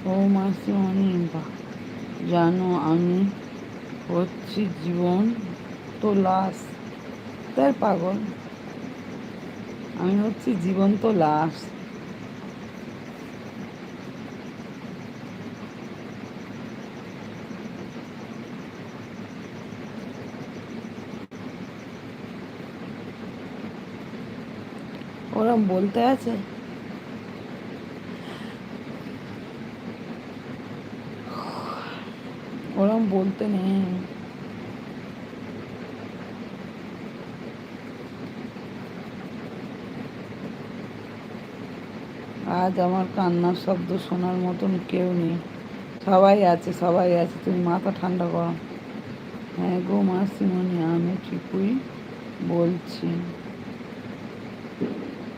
ও মাসিমণি, জানো আমি হচ্ছি জীবন তো লাশ। তাই পাগল, আমি হচ্ছি জীবন্ত লাশ। ওরম বলতে আছে? ওরম বলতে নেই। আজ আমার কান্নার শব্দ শোনার মতন কেউ নেই। সবাই আছে, সবাই আছে, তুমি মাথা ঠান্ডা করো। হ্যাঁ গো মাসিমণি, আমি ঠিকই বলছি।